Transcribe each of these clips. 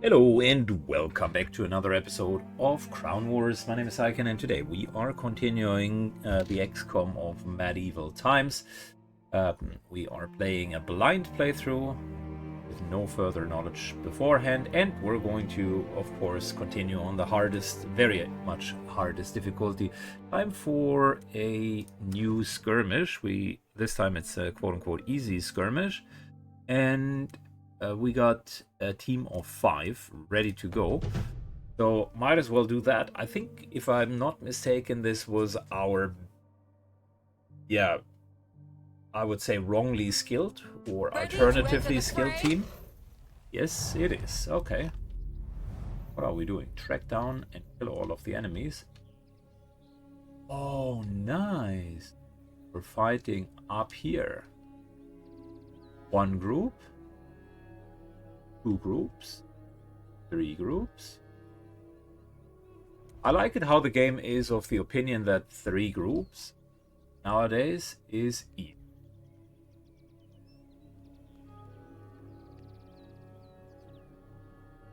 Hello and welcome back to another episode of Crown Wars. My name is Icon and today we are continuing the XCOM of medieval times. We are playing a blind playthrough with no further knowledge beforehand, and we're going to, of course, continue on the hardest, very much hardest difficulty. Time for a new skirmish. This time it's a quote-unquote easy skirmish, and we got a team of 5 ready to go, so might as well do that. I think, if I'm not mistaken, this was our, I would say wrongly skilled or alternatively skilled team. Yes, it is. Okay. What are we doing? Track down and kill all of the enemies. Oh, nice. We're fighting up here. One group. 2 groups, 3 groups. I like it how the game is of the opinion that 3 groups nowadays is easy.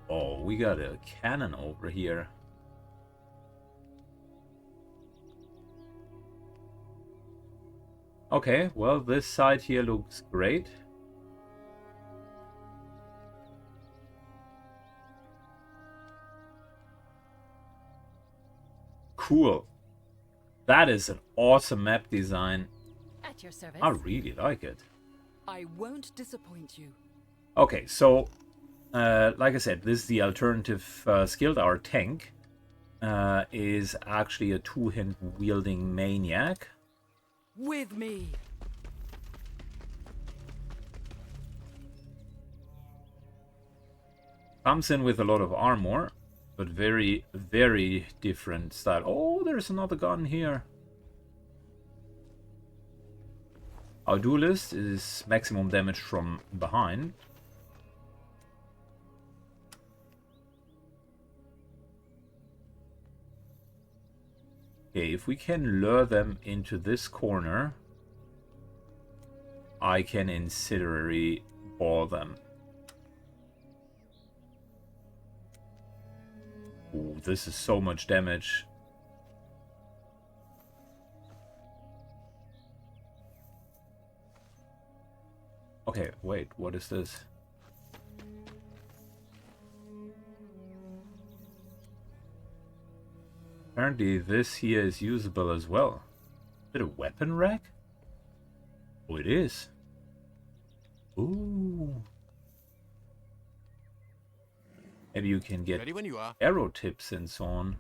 Oh, we got a cannon over here. Okay, well, this side here looks great. Cool. That is an awesome map design. At your service. I really like it. I won't disappoint you. Okay, so like I said, this is the alternative skilled. Our tank is actually a 2-hand wielding maniac. With me. Comes in with a lot of armor, but very, very different style. Oh, there's another gun here. Our duelist is maximum damage from behind. Okay, if we can lure them into this corner, I can incendiary ball them. Ooh, this is so much damage. Okay, wait, what is this? Apparently this here is usable as well. Is it a weapon rack? Oh, it is. Ooh. Maybe you can get Ready when you are. arrow tips and so on.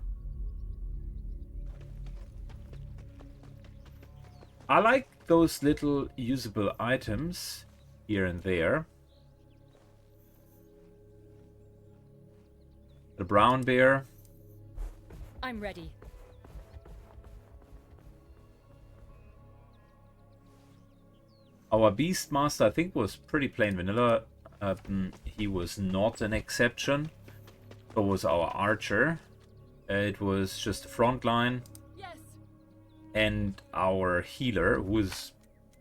I like those little usable items here and there. The brown bear. I'm ready. Our Beastmaster, I think, was pretty plain vanilla. He was not an exception. So was our archer. It was just a front line. Yes. And our healer, who was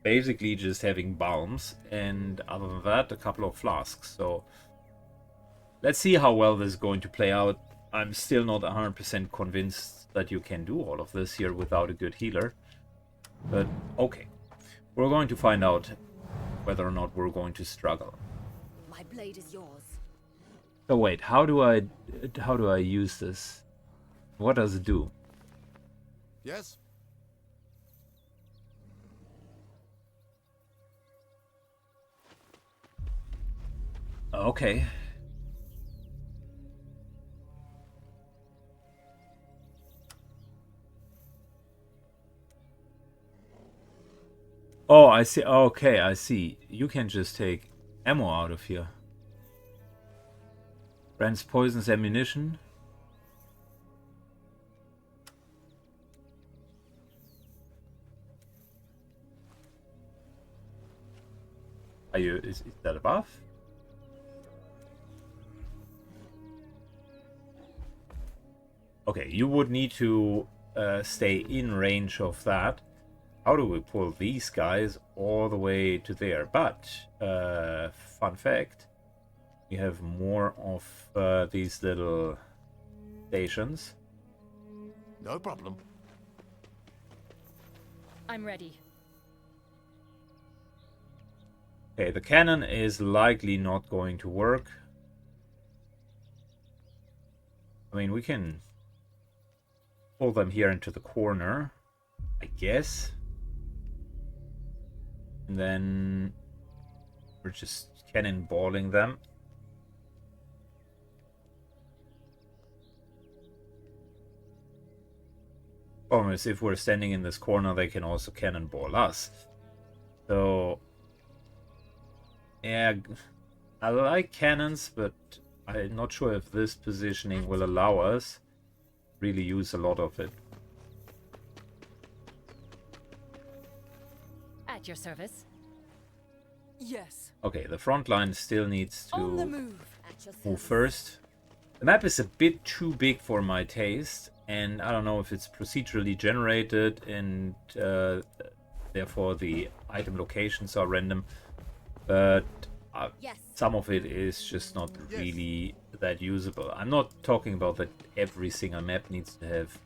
basically just having balms. And other than that, a couple of flasks. So let's see how well this is going to play out. I'm still not 100% convinced that you can do all of this here without a good healer. But okay. We're going to find out whether or not we're going to struggle. My blade is yours. So wait, how do I use this? What does it do? Yes. Okay. Oh, I see. Okay, I see. You can just take ammo out of here. Grants poisons ammunition. Is that a buff? Okay, you would need to stay in range of that. How do we pull these guys all the way to there? But, fun fact, We have more of these little stations. No problem. I'm ready. Okay, the cannon is likely not going to work. I mean, we can pull them here into the corner, I guess. And then we're just cannonballing them. Problem is, if we're standing in this corner, they can also cannonball us. So, yeah, I like cannons, but I'm not sure if this positioning will allow us really use a lot of it. At your service. Yes. Okay, the front line still needs On the to move. At your move service. first. The map is a bit too big for my taste, and I don't know if it's procedurally generated and therefore the item locations are random, but Yes. some of it is just not really that usable. I'm not talking about that every single map needs to have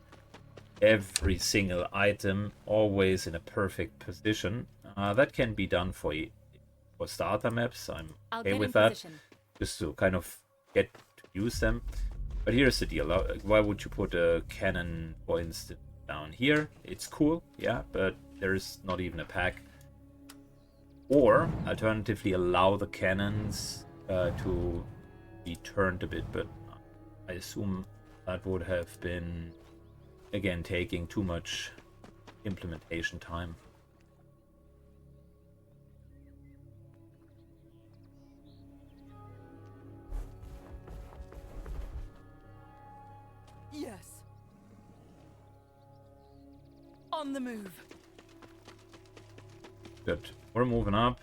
every single item always in a perfect position. That can be done for starter maps. I'm I'll okay get with in that, position. just to kind of get to use them. But here's the deal. Why would you put a cannon, for instance, down here? It's cool, yeah, but there's not even a pack. Or, alternatively, allow the cannons to be turned a bit, but I assume that would have been, again, taking too much implementation time. Yes. On the move. Good. We're moving up.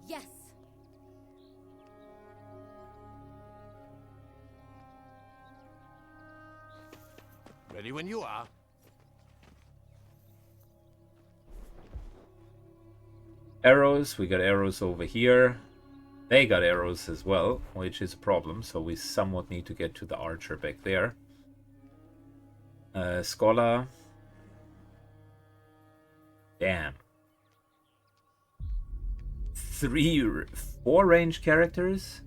Yes. Ready when you are. Arrows. We got arrows over here. They got arrows as well, which is a problem. So we somewhat need to get to the archer back there. Scholar. Damn. 4 range characters?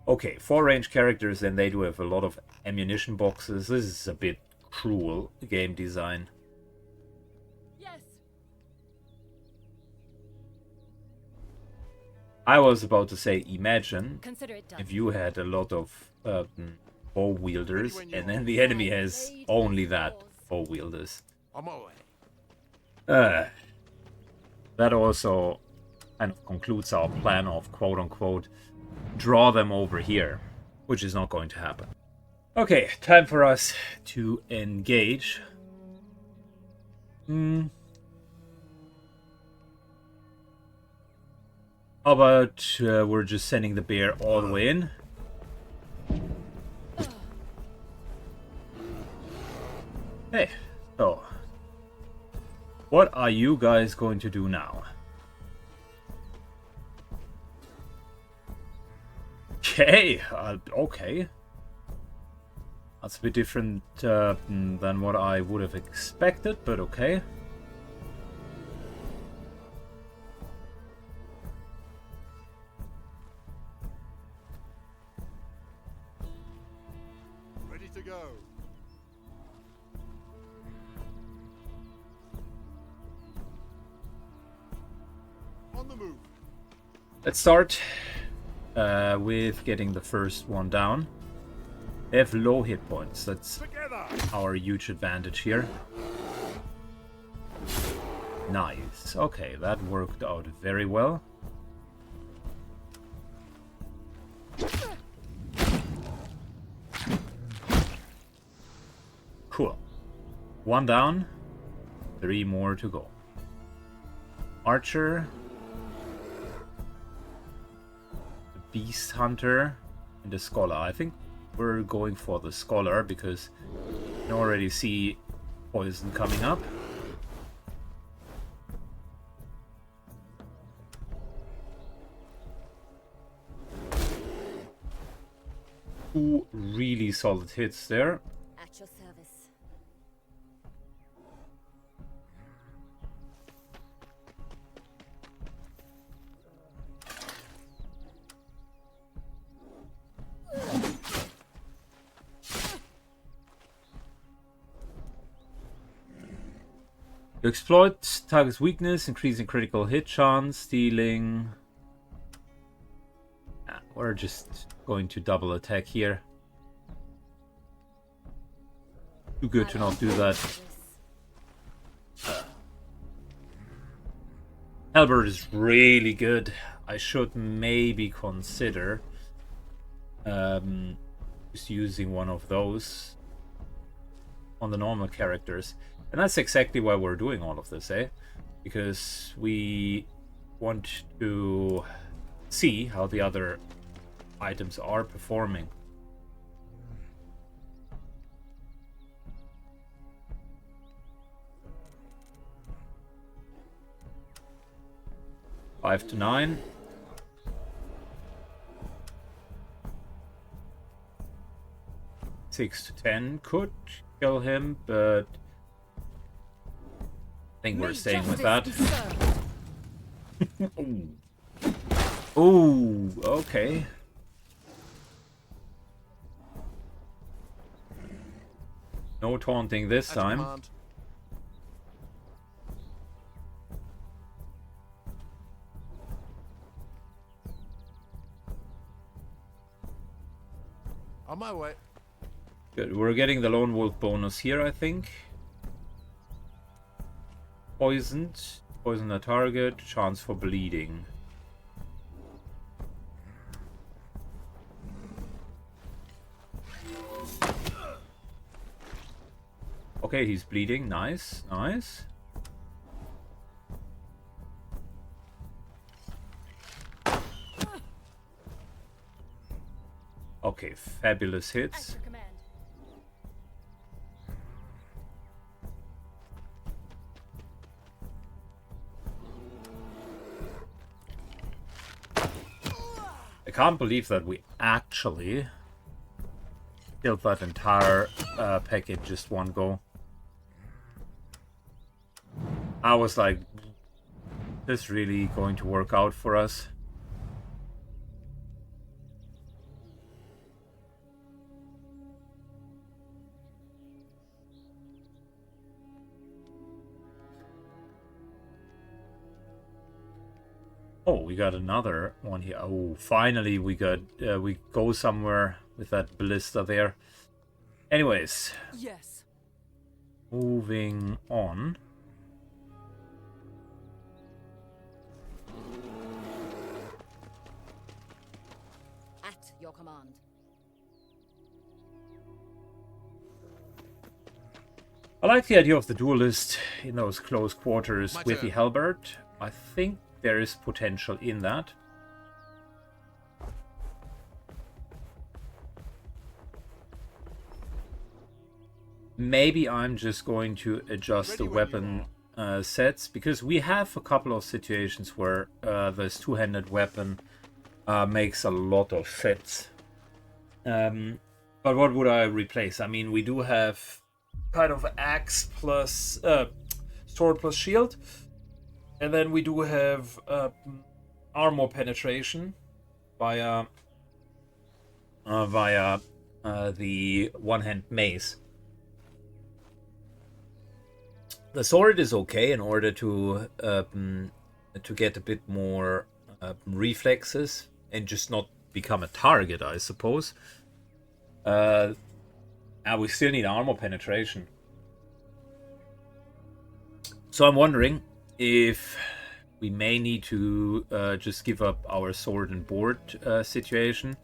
Okay, 4 range characters, and they do have a lot of ammunition boxes. This is a bit cruel game design. Yes. I was about to say, imagine Consider it done. if you had a lot of bow wielders, and then the enemy has only that bow wielders. On my way. That also kind of concludes our plan of quote-unquote draw them over here, which is not going to happen. Okay, time for us to engage. How about we're just sending the bear all the way in? Hey, so what are you guys going to do now? Okay, okay. That's a bit different than what I would have expected, but okay. Ready to go. On the move. Let's start with getting the first one down. They have low hit points. That's Together. our huge advantage here. Nice. Okay, that worked out very well. Cool. 1 down. 3 more to go. Archer. The Beast Hunter. And the Scholar. I think we're going for the Scholar because you can already see poison coming up. 2 really solid hits there. At your service. You exploit target's weakness, increasing critical hit chance, dealing... we're just going to double attack here. Too good to not do that. Halberd is really good. I should maybe consider just using one of those on the normal characters. And that's exactly why we're doing all of this, eh? Because we want to see how the other items are performing. Five to 9. Six to 10 could kill him, but I think we're staying with that. Oh, okay. No taunting this time. Command. On my way. Good. We're getting the lone wolf bonus here, I think. Poisoned. Poison the target. Chance for bleeding. Okay, he's bleeding. Nice. Nice. Okay, fabulous hits. At your command. I can't believe that we actually killed that entire package just one go. I was like, this really going to work out for us. Oh, we got another one here. Oh, finally we got we go somewhere with that ballista there. Anyways, Yes. moving on. At your command. I like the idea of the duelist in those close quarters My with turn. the halberd. I think there is potential in that. Maybe I'm just going to adjust the Ready when you weapon sets, because we have a couple of situations where this two-handed weapon makes a lot of sense. But what would I replace? I mean, we do have kind of axe plus sword plus shield, and then we do have armor penetration via the one-hand mace. The sword is okay in order to get a bit more reflexes and just not become a target, I suppose. And we still need armor penetration. So I'm wondering if we may need to just give up our sword and board situation.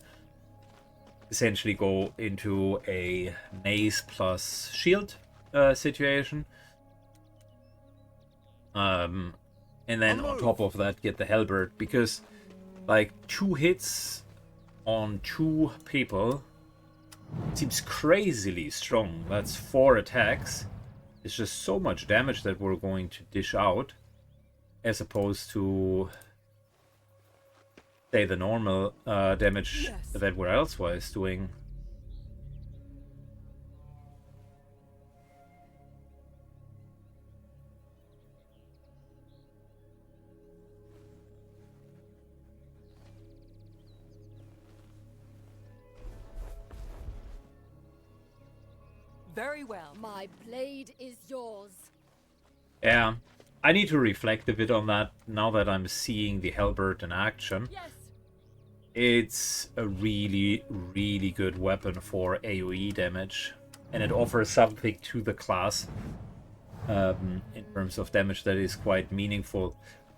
Essentially go into a mace plus shield situation. And then on top of that get the halberd, because like 2 hits on 2 people seems crazily strong. That's 4 attacks. It's just so much damage that we're going to dish out, as opposed to say the normal damage Yes. that we're elsewise doing. Very well. My blade is yours. Yeah, I need to reflect a bit on that now that I'm seeing the halberd in action. Yes. It's a really, really good weapon for AoE damage, and it offers something to the class in terms of damage that is quite meaningful.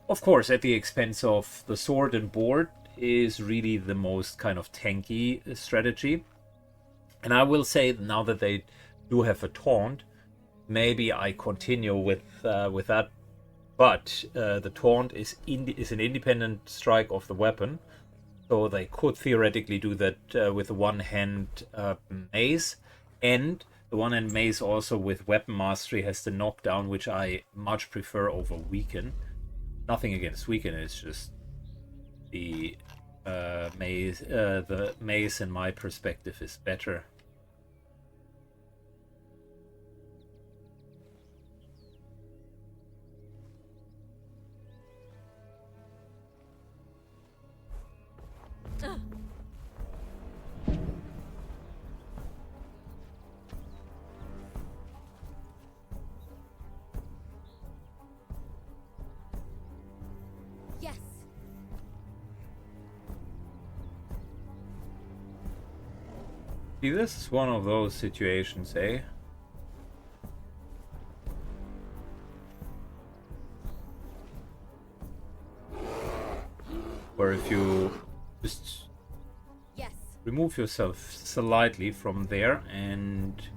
Of course, at the expense of the sword and board is really the most kind of tanky strategy. And I will say, now that they do have a taunt, maybe I continue with that. But the taunt is an independent strike of the weapon, so they could theoretically do that with the one-hand mace, and the one-hand mace also with weapon mastery has the knockdown, which I much prefer over weaken. Nothing against weaken, it's just the mace in my perspective is better. Yes. See, this is one of those situations, eh? Where if you just Yes. remove yourself slightly from there and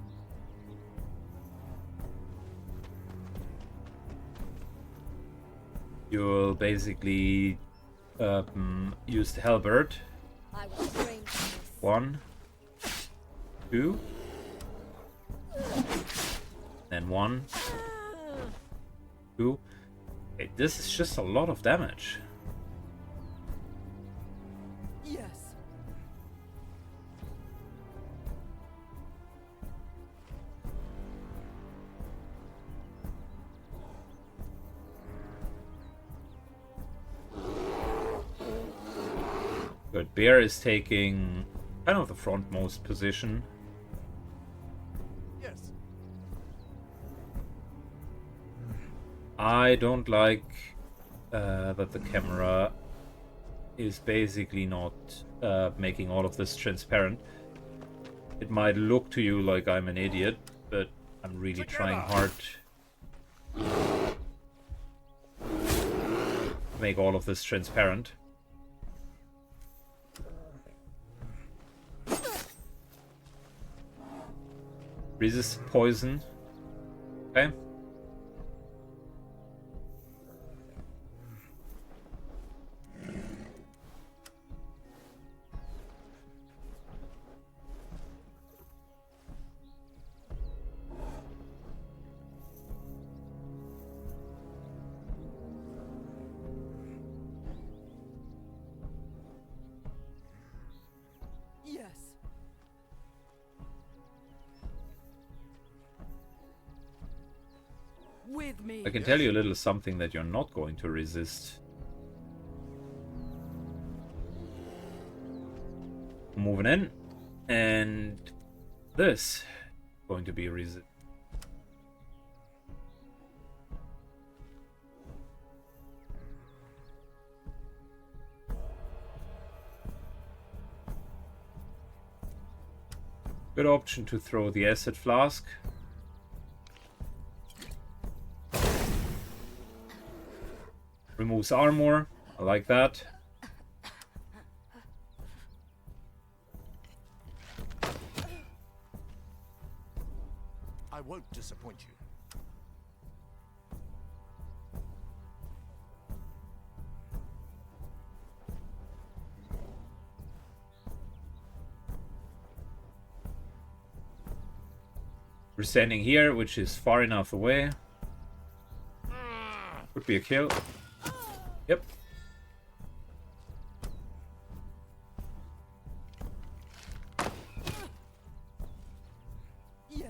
you'll basically use the halberd. I was trained for this. 1, 2, then 1, 2. Okay, this is just a lot of damage. Yes. Good. Bear is taking kind of the frontmost position. Yes. I don't like that the camera is basically not making all of this transparent. It might look to you like I'm an idiot, but I'm really trying hard to make all of this transparent. Resist poison. Okay. Yes. With me. I can tell you a little something that you're not going to resist. Moving in, and this is going to be resist. Good option to throw the acid flask. Removes armor. I like that. I won't disappoint you. We're standing here, which is far enough away. Would be a kill. Yep. Yes.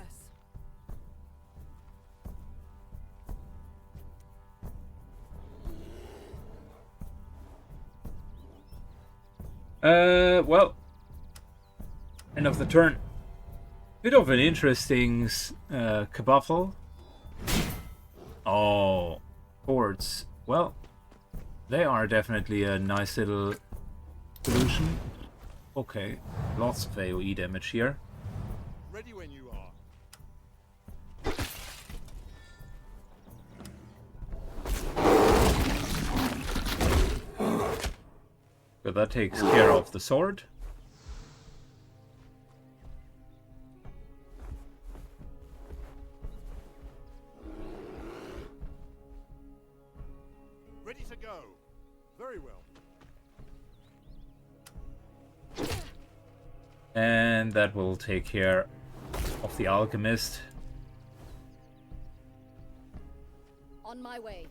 Well. End of the turn. Bit of an interesting kerfuffle. Oh, boards. Well, they are definitely a nice little solution. Okay, lots of AoE damage here. Ready when you are. But that takes care of the sword. Ready to go. Very well. And that will take care of the alchemist. On my way.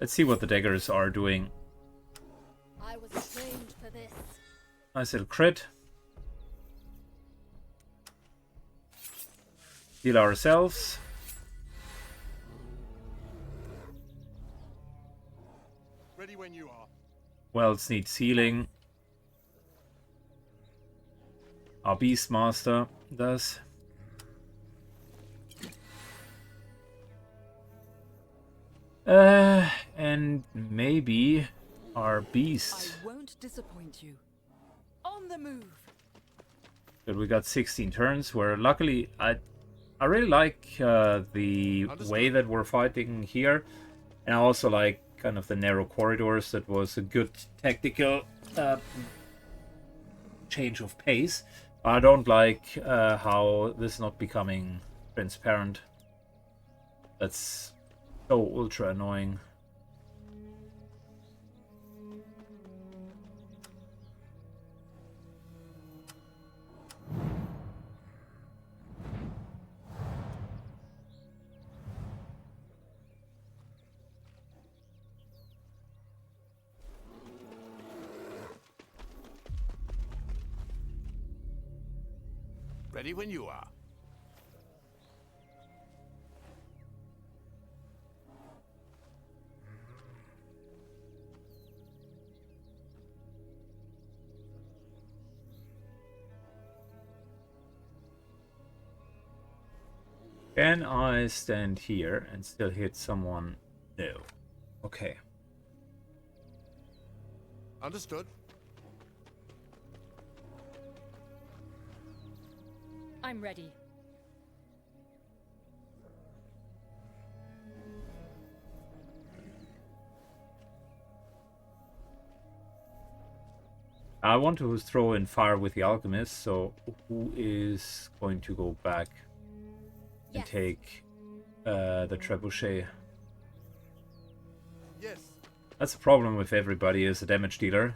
Let's see what the daggers are doing. I was trained for this. Nice little crit. Heal ourselves. Ready when you are. Wells needs healing. Our Beastmaster does. And maybe our beast. I won't disappoint you. On the move. But we got 16 turns. Where luckily I really like the way that we're fighting here, and I also like kind of the narrow corridors. That was a good tactical change of pace. I don't like how this is not becoming transparent. That's so ultra annoying. Ready when you are. Can I stand here and still hit someone? No. Okay. Understood. I'm ready. I want to throw in fire with the alchemist, so who is going to go back and Yes. take the trebuchet? Yes. That's the problem with everybody is a damage dealer.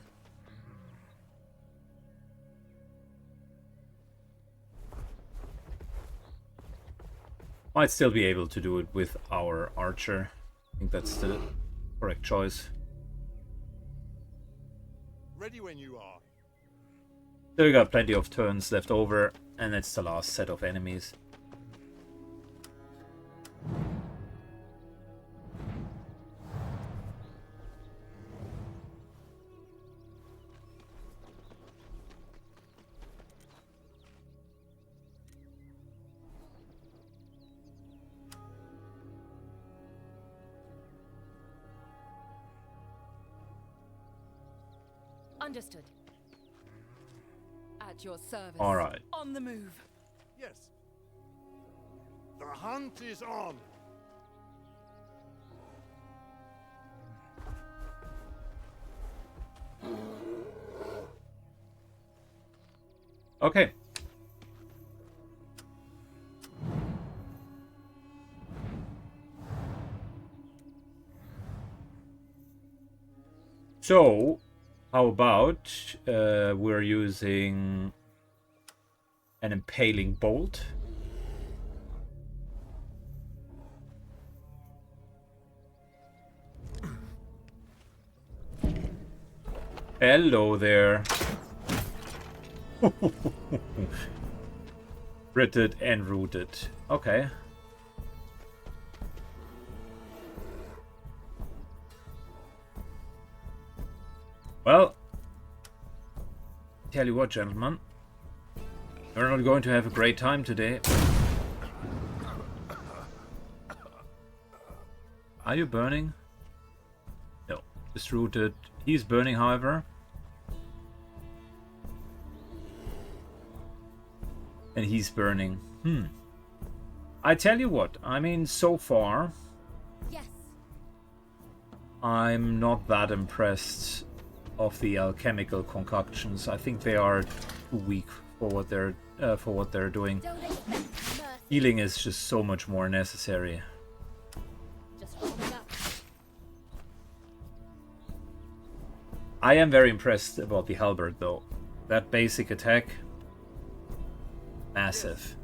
Might still be able to do it with our archer. I think that's the correct choice. Ready when you are. Still got plenty of turns left over, and it's the last set of enemies. Understood. At your service. All right. On the move. Yes. The hunt is on. Okay. So, how about we're using an impaling bolt? Hello there. Ritted and rooted. Okay. Well, tell you what, gentlemen. We're not going to have a great time today. Are you burning? No, just rooted. He's burning, however. And he's burning. I tell you what, I mean, so far, Yes. I'm not that impressed of the alchemical concoctions. I think they are too weak for what they're doing. Don't expect mercy. Healing is just so much more necessary. Just warming up. I am very impressed about the halberd, though. That basic attack, massive.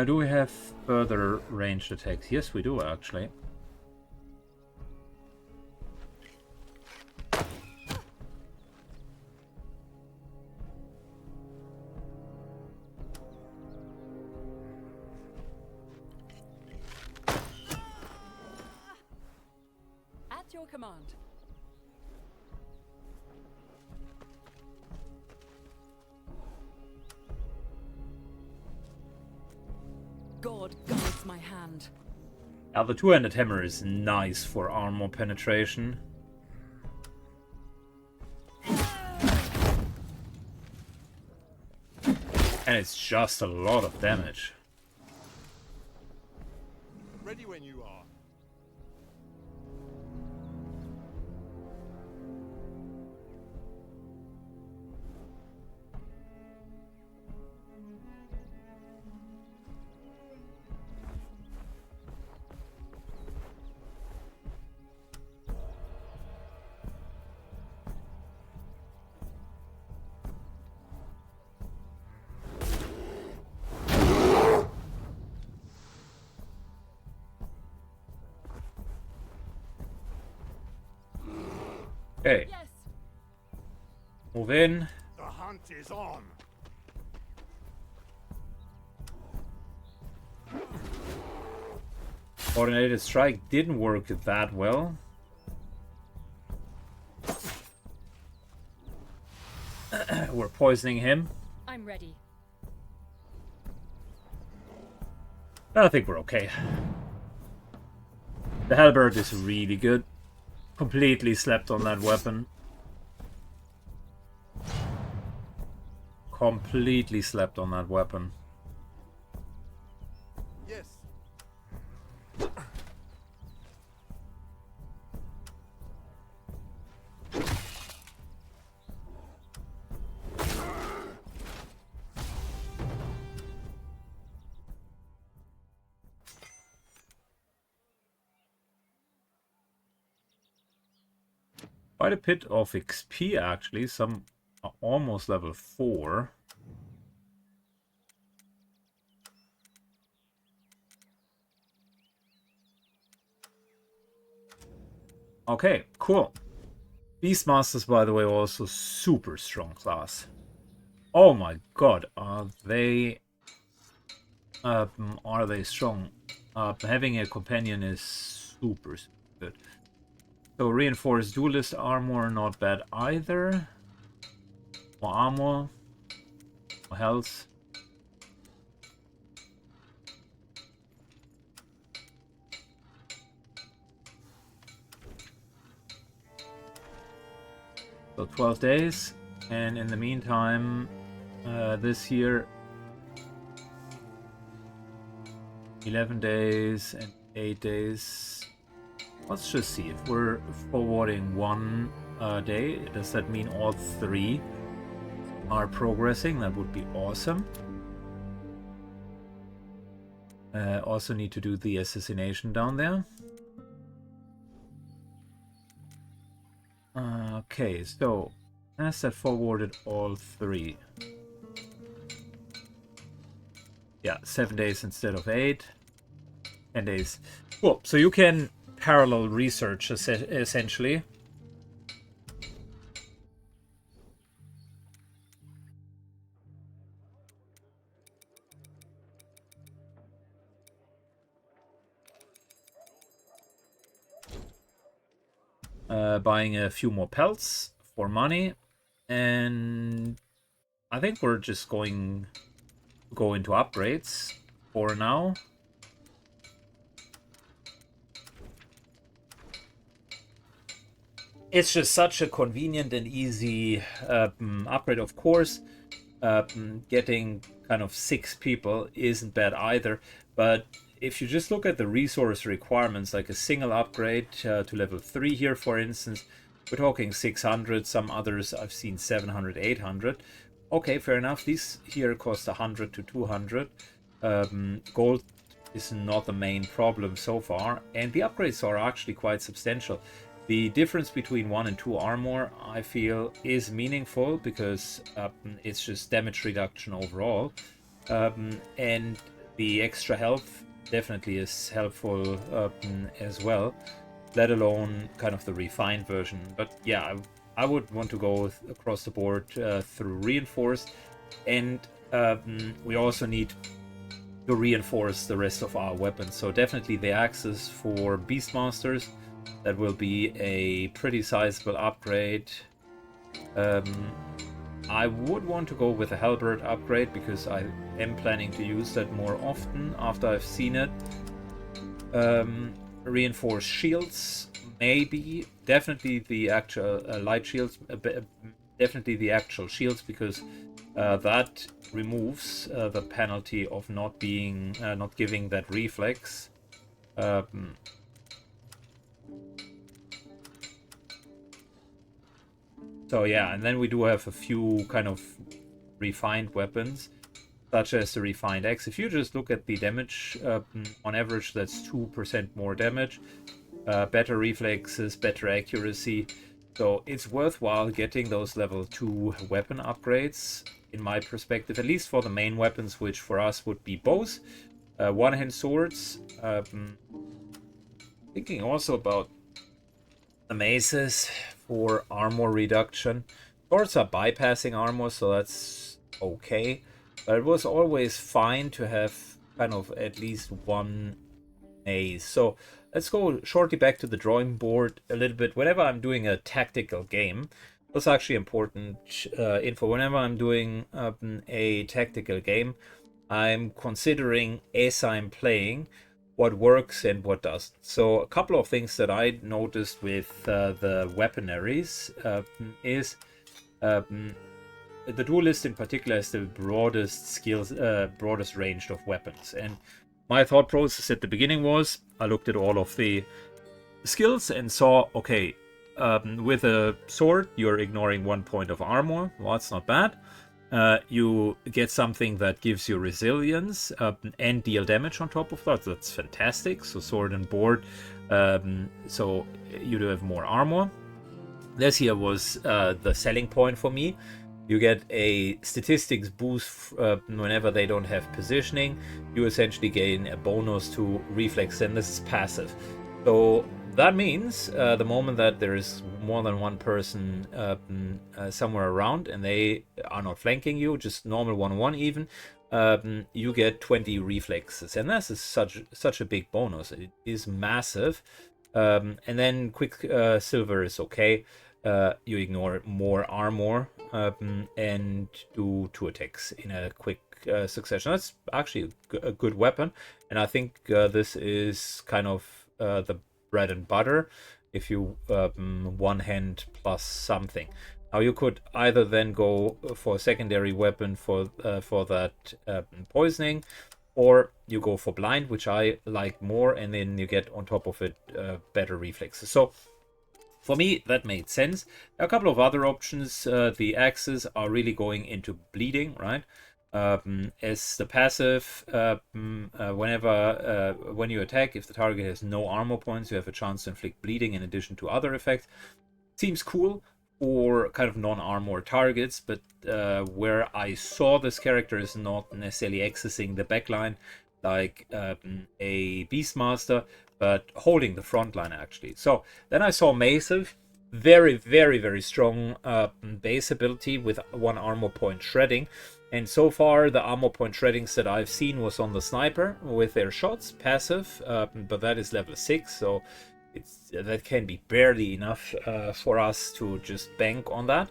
Do we have further ranged attacks? Yes, we do, actually. At your command. God guides my hand. Now, the two-handed hammer is nice for armor penetration. And it's just a lot of damage. Ready when you are. Okay, Yes. move in. The hunt is on. Coordinated strike didn't work that well. We're poisoning him. I'm ready. I think we're okay. The halberd is really good. Completely slept on that weapon. Completely slept on that weapon. Yes. Quite a bit of XP actually. Some are almost level 4. Okay, cool. Beastmasters, by the way, also super strong class. Oh my god, are they strong? Having a companion is super good. So reinforced duelist armor, not bad either. More armor, more health. So 12 days, and in the meantime, this year, 11 days and 8 days. Let's just see if we're forwarding one day. Does that mean all 3 are progressing? That would be awesome. Also need to do the assassination down there. Okay, so has that forwarded all 3? Yeah, 7 days instead of 8. 10 days. Cool. So you can parallel research essentially. Buying a few more pelts for money, and I think we're just going to go into upgrades for now. It's just such a convenient and easy upgrade. Of course, getting kind of 6 people isn't bad either, but if you just look at the resource requirements, like a single upgrade to level 3 here, for instance, we're talking 600. Some others I've seen 700, 800. Okay, fair enough. These here cost 100 to 200. Gold is not the main problem so far, and the upgrades are actually quite substantial. The difference between 1 and 2 armor, I feel, is meaningful because it's just damage reduction overall. And the extra health definitely is helpful as well, let alone kind of the refined version. But yeah, I would want to go across the board through reinforced, and we also need to reinforce the rest of our weapons. So definitely the axes for Beastmasters. That will be a pretty sizable upgrade. I would want to go with a halberd upgrade because I am planning to use that more often after I've seen it. Reinforced shields, maybe. Definitely the actual light shields. Definitely the actual shields, because that removes the penalty of not giving that reflex. So yeah, and then we do have a few kind of refined weapons, such as the refined axe. If you just look at the damage, on average, that's 2% more damage, better reflexes, better accuracy. So it's worthwhile getting those level 2 weapon upgrades, in my perspective, at least for the main weapons, which for us would be bows, one-hand swords. Thinking also about the maces for armor reduction. Swords are bypassing armor, so that's okay. But it was always fine to have kind of at least one mace. So let's go shortly back to the drawing board a little bit. Whenever I'm doing a tactical game, that's actually important info. Whenever I'm doing a tactical game, I'm considering as I'm playing what works and what doesn't. So a couple of things that I noticed with the weaponaries is the duelist in particular has the broadest skills, broadest range of weapons. And my thought process at the beginning was I looked at all of the skills and saw, okay, with a sword you're ignoring 1 point of armor. Well, that's not bad. You get something that gives you resilience and deal damage on top of that. That's fantastic. So sword and board, so you do have more armor. This here was the selling point for me. You get a statistics boost whenever they don't have positioning. You essentially gain a bonus to reflex, and this is passive. So that means the moment that there is more than one person somewhere around and they are not flanking you, just normal 1-on-1 even, you get 20 reflexes, and this is such a big bonus. It is massive. And then quick silver is okay. You ignore more armor and do 2 attacks in a quick succession. That's actually a good weapon, and I think this is kind of the bread and butter if you one hand plus something. Now you could either then go for a secondary weapon for that poisoning, or you go for blind, which I like more, and then you get on top of it better reflexes. So for me, that made sense. There are a couple of other options. The axes are really going into bleeding, right? As the passive, when you attack, if the target has no armor points, you have a chance to inflict bleeding in addition to other effects. Seems cool. for kind of non-armor targets, but where I saw this character is not necessarily accessing the backline like a Beastmaster, but holding the front line actually. So then I saw Massive, very, very, very strong base ability with 1 armor point shredding. And so far, the armor point shreddings that I've seen was on the sniper with their shots, passive, but that is level 6, so that can be barely enough for us to just bank on that.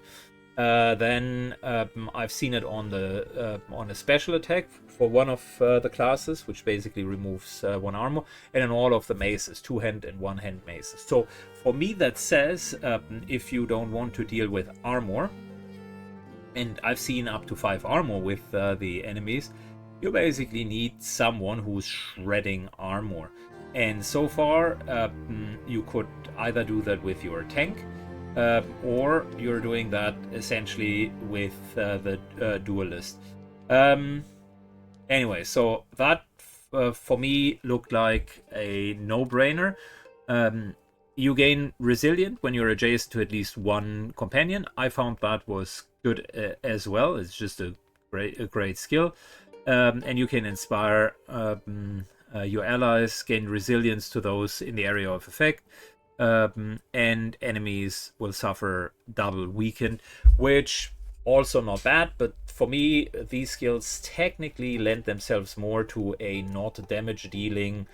Then I've seen it on a special attack for one of the classes, which basically removes 1 armor, and in all of the maces, 2-hand and 1-hand maces. So for me, that says if you don't want to deal with armor, and I've seen up to 5 armor with the enemies, you basically need someone who's shredding armor. And so far, you could either do that with your tank, or you're doing that essentially with the duelist. Anyway, so that for me looked like a no-brainer. You gain resilient when you're adjacent to at least 1 companion. I found that was good as well. It's just a great skill, and you can inspire your allies, gain resilience to those in the area of effect, and enemies will suffer double weakened, which also not bad. But for me, these skills technically lend themselves more to a not damage dealing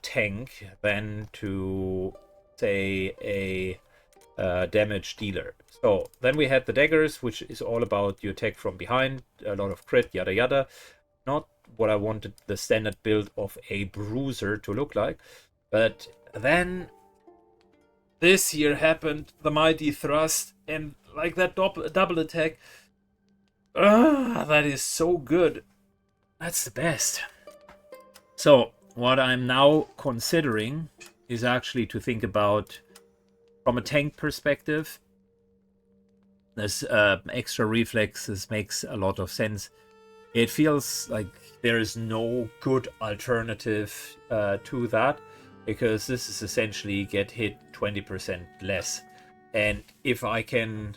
tank than to, say, a damage dealer. So then we had the daggers, which is all about you attack from behind, a lot of crit, yada yada. Not what I wanted the standard build of a bruiser to look like. But then this year happened, the mighty thrust, and like that double attack, that is so good. That's the best. So what I'm now considering is actually to think about, from a tank perspective, this extra reflexes makes a lot of sense. It feels like there is no good alternative to that, because this is essentially get hit 20% less. And if I can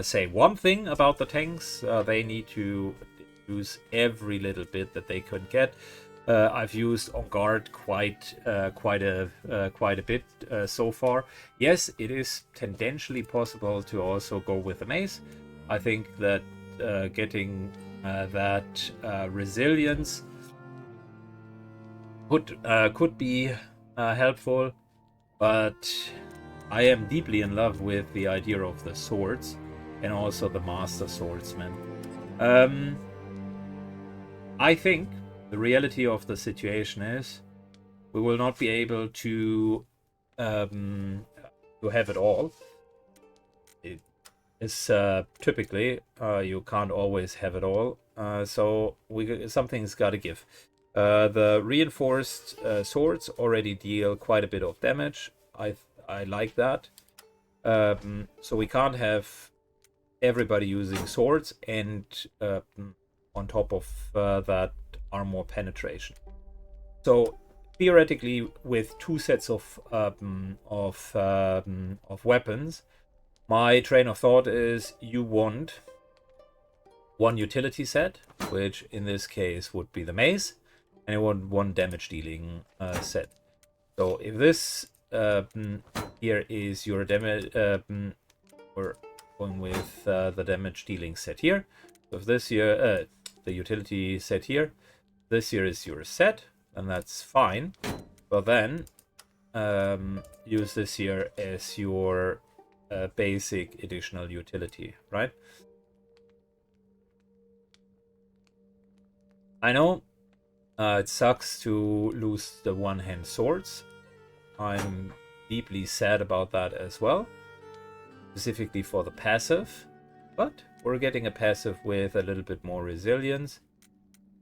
say one thing about the tanks, they need to use every little bit that they can get. I've used on guard quite a bit so far. Yes, it is tendentially possible to also go with the mace. I think that getting that resilience could be helpful, but I am deeply in love with the idea of the swords and also the master swordsman. I think the reality of the situation is we will not be able to have it all. It is typically you can't always have it all, so something's got to give. The reinforced swords already deal quite a bit of damage. I like that. So we can't have everybody using swords and on top of that armor penetration. So theoretically, with 2 sets of weapons, my train of thought is you want 1 utility set, which in this case would be the mace, and you want 1 damage dealing set. So if this here is your damage, we're going with the damage dealing set here. So if this here, the utility set here, this here is your set, and that's fine. But then use this here as your basic additional utility, right? I know it sucks to lose the 1-hand swords. I'm deeply sad about that as well, specifically for the passive, but we're getting a passive with a little bit more resilience.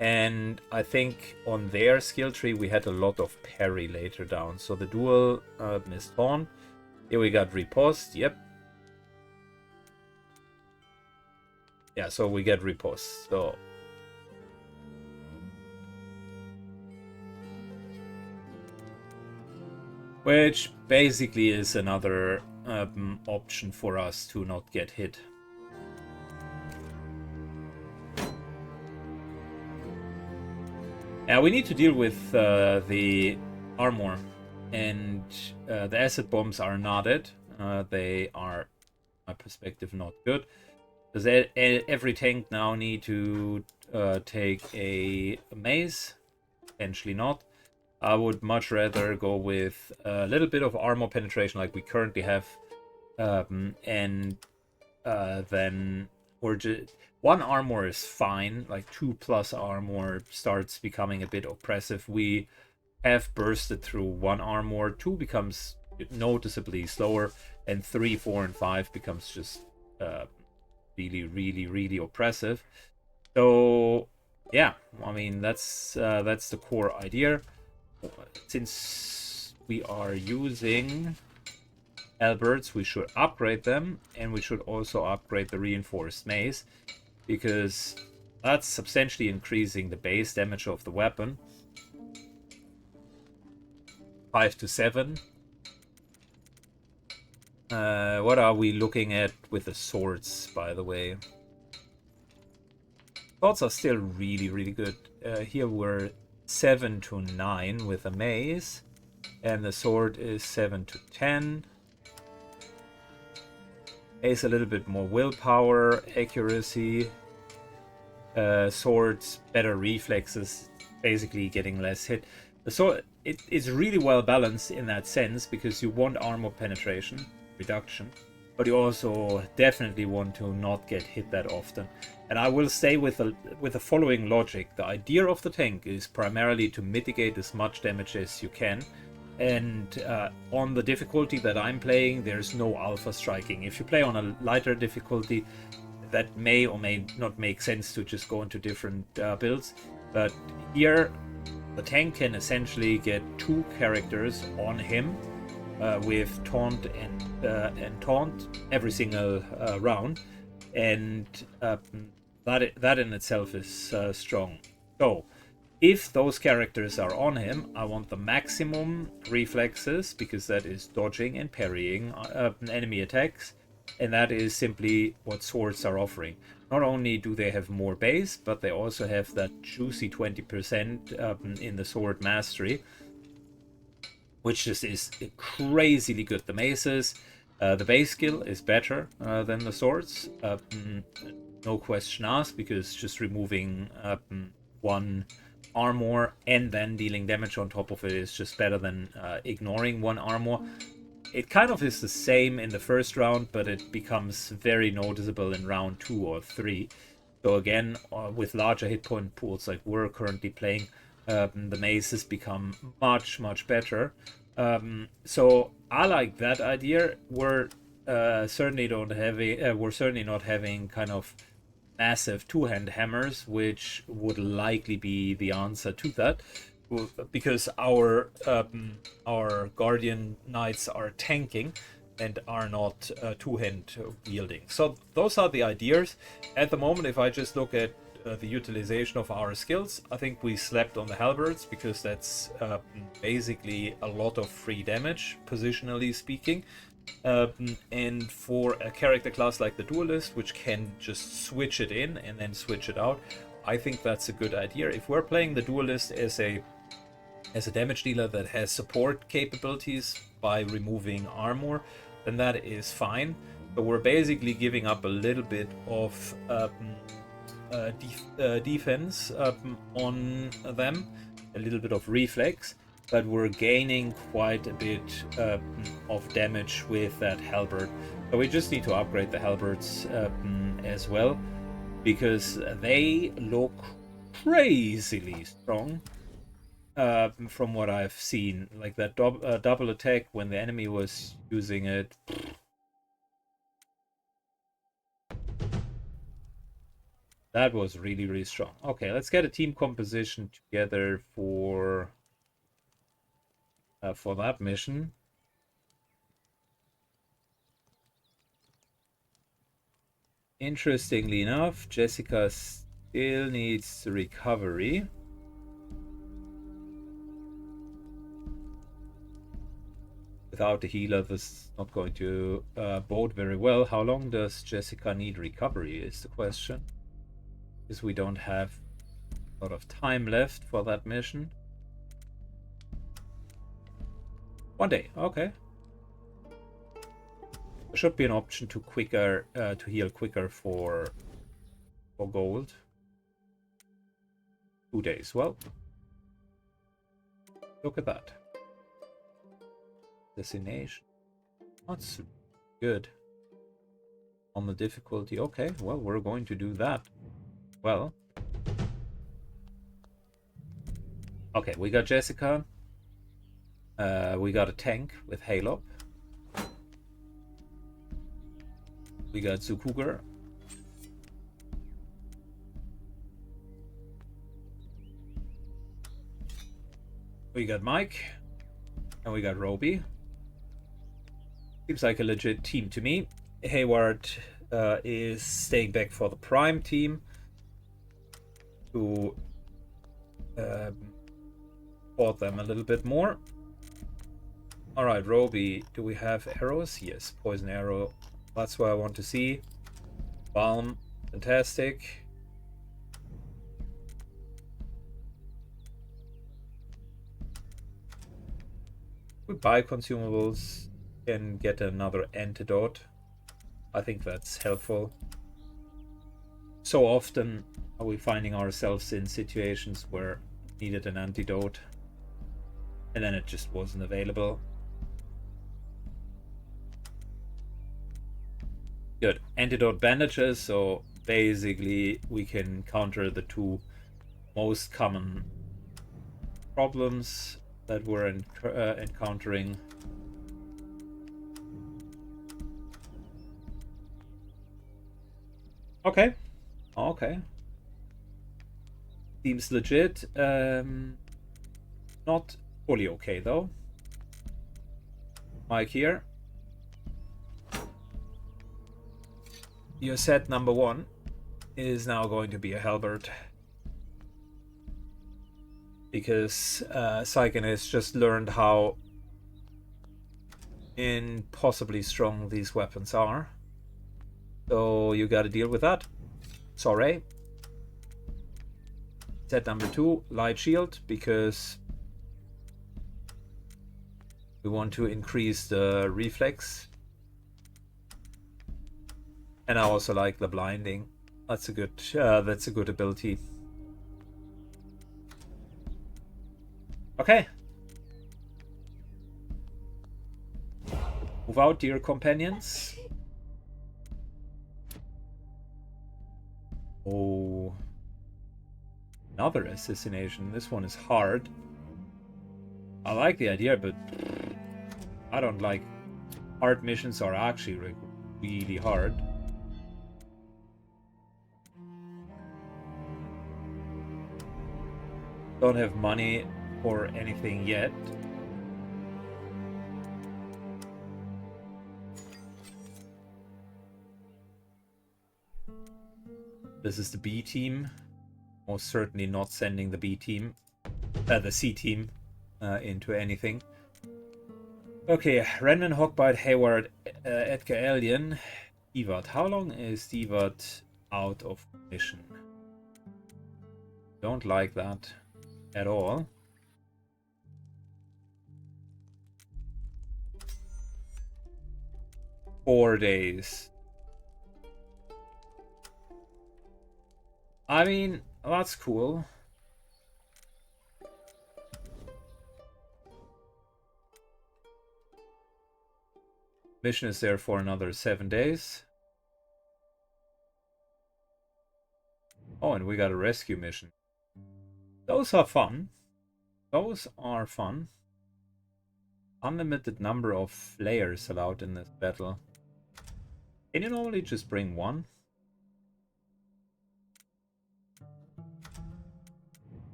And I think on their skill tree we had a lot of parry later down. So the dual missed on. Here we got riposte. Yep. Yeah, so we get riposte. So which basically is another option for us to not get hit. We need to deal with the armor, and the acid bombs are not it. They are, my perspective, not good. Does every tank now need to take a mace? Potentially not. I would much rather go with a little bit of armor penetration like we currently have, and then we're just... One armor is fine, like 2+ armor starts becoming a bit oppressive. We have bursted through 1 armor, 2 becomes noticeably slower, and 3, 4, and 5 becomes just really oppressive. So yeah, I mean that's the core idea. Since we are using halberds, we should upgrade them, and we should also upgrade the reinforced mace, because that's substantially increasing the base damage of the weapon. 5 to 7. What are we looking at with the swords, by the way? Swords are still really good. Here we're 7 to 9 with a mace, and the sword is 7 to 10. Mace a little bit more willpower, accuracy. Swords better reflexes, basically getting less hit. The sword, it is really well balanced in that sense, because you want armor penetration reduction, but you also definitely want to not get hit that often. And I will stay with the following logic. The idea of the tank is primarily to mitigate as much damage as you can, and on the difficulty that I'm playing, there's no alpha striking. If you play on a lighter difficulty, that may or may not make sense to just go into different builds, but here the tank can essentially get 2 characters on him with taunt and taunt every single round, and that in itself is strong. So if those characters are on him, I want the maximum reflexes, because that is dodging and parrying enemy attacks, and that is simply what swords are offering. Not only do they have more base, but they also have that juicy 20% in the sword mastery, which just is crazily good. The maces, the base skill is better than the swords, no question asked, because just removing 1 armor and then dealing damage on top of it is just better than ignoring 1 armor. It kind of is the same in the first round, but it becomes very noticeable in round 2 or 3. So again, with larger hit point pools like we're currently playing, the maces become much better. So I like that idea. We're certainly not having kind of massive 2-hand hammers, which would likely be the answer to that, because our guardian knights are tanking and are not 2-hand wielding. So those are the ideas at the moment. If I just look at the utilization of our skills, I think we slept on the halberds, because that's basically a lot of free damage, positionally speaking. And for a character class like the duelist, which can just switch it in and then switch it out, I think that's a good idea. If we're playing the duelist as a damage dealer that has support capabilities by removing armor, then that is fine. But we're basically giving up a little bit of defense on them, a little bit of reflex, but we're gaining quite a bit of damage with that halberd. So we just need to upgrade the halberds as well, because they look crazily strong from what I've seen. Like that double attack when the enemy was using it. That was really strong. Okay, let's get a team composition together for that mission. Interestingly enough, Jessica still needs recovery. Without the healer, this is not going to bode very well. How long does Jessica need recovery is the question. Because we don't have a lot of time left for that mission. 1 day, okay. There should be an option to heal quicker for gold. 2 days. Well, look at that. Destination. That's good. On the difficulty. Okay, well, we're going to do that. Well. Okay, we got Jessica. We got a tank with Halop. We got Zukuger. We got Mike. And we got Roby. Seems like a legit team to me. Hayward is staying back for the Prime team to support them a little bit more. Alright, Roby, do we have arrows? Yes, poison arrow. That's what I want to see. Balm, fantastic. We buy consumables and get another antidote. I think that's helpful. So often are we finding ourselves in situations where we needed an antidote and then it just wasn't available. Good. Antidote bandages, so basically we can counter the two most common problems that we're encountering. Okay. Okay. Seems legit. Not fully okay though. Mike here. Your set number 1 is now going to be a halberd. Because Saiken has just learned how impossibly strong these weapons are. So you gotta deal with that. Sorry. Set number 2, light shield, because we want to increase the reflex. And I also like the blinding. That's a good ability. Okay. Move out, dear companions. Oh. Another assassination. This one is hard. I like the idea, but I don't like hard missions are actually really hard. Don't have money for anything yet. This is the B team. Most certainly not sending the B team, the C team, into anything. Okay, Renman, Hogbite, Hayward, Edgar Alien, Divat. How long is Divat out of mission? Don't like that at all. Four days. I mean, that's cool. Mission is there for another 7 days. Oh, and we got a rescue mission. Those are fun. Those are fun. Unlimited number of flayers allowed in this battle. Can you normally just bring one?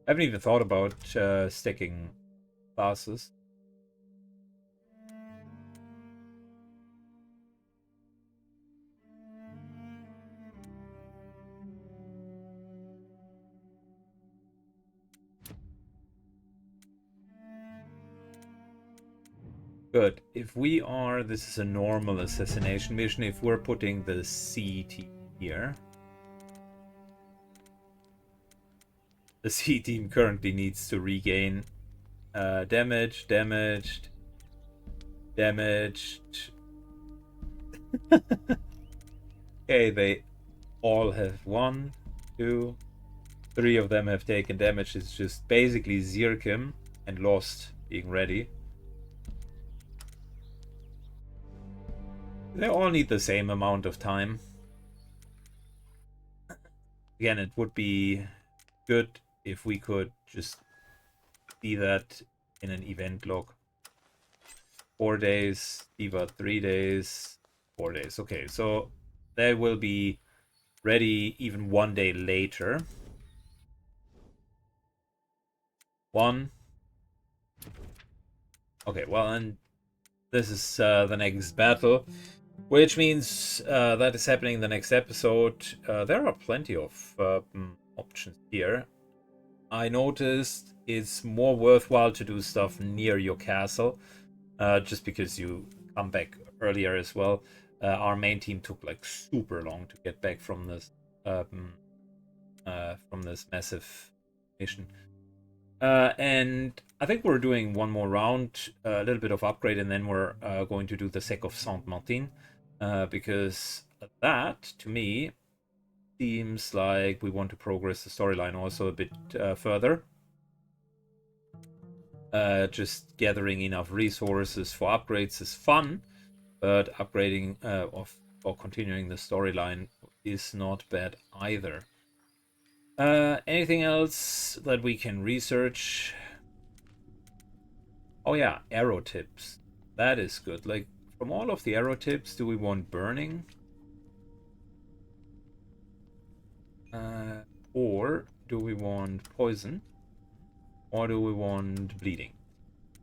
I haven't even thought about sticking classes. Good. If we are, this is a normal assassination mission. If we're putting the C team here, the C team currently needs to regain damaged. Okay, they all have 1, 2, 3 of them have taken damage. It's just basically Zirkim and Lost being ready. They all need the same amount of time. Again, it would be good if we could just see that in an event log. 4 days, Diva 3 days, 4 days. Okay, so they will be ready even 1 day later. 1. Okay, well, and this is the next battle, which means that is happening in the next episode. There are plenty of options here. I noticed it's more worthwhile to do stuff near your castle, just because you come back earlier as well. Our main team took like super long to get back from this massive mission. And I think we're doing one more round, a little bit of upgrade, and then we're going to do the Sec of Saint-Martin, because that, to me, seems like we want to progress the storyline also a bit further. Just gathering enough resources for upgrades is fun, but upgrading or continuing the storyline is not bad either. Anything else that we can research? Oh yeah, arrow tips. That is good. Like, from all of the arrow tips, do we want burning? Or do we want poison? Or do we want bleeding?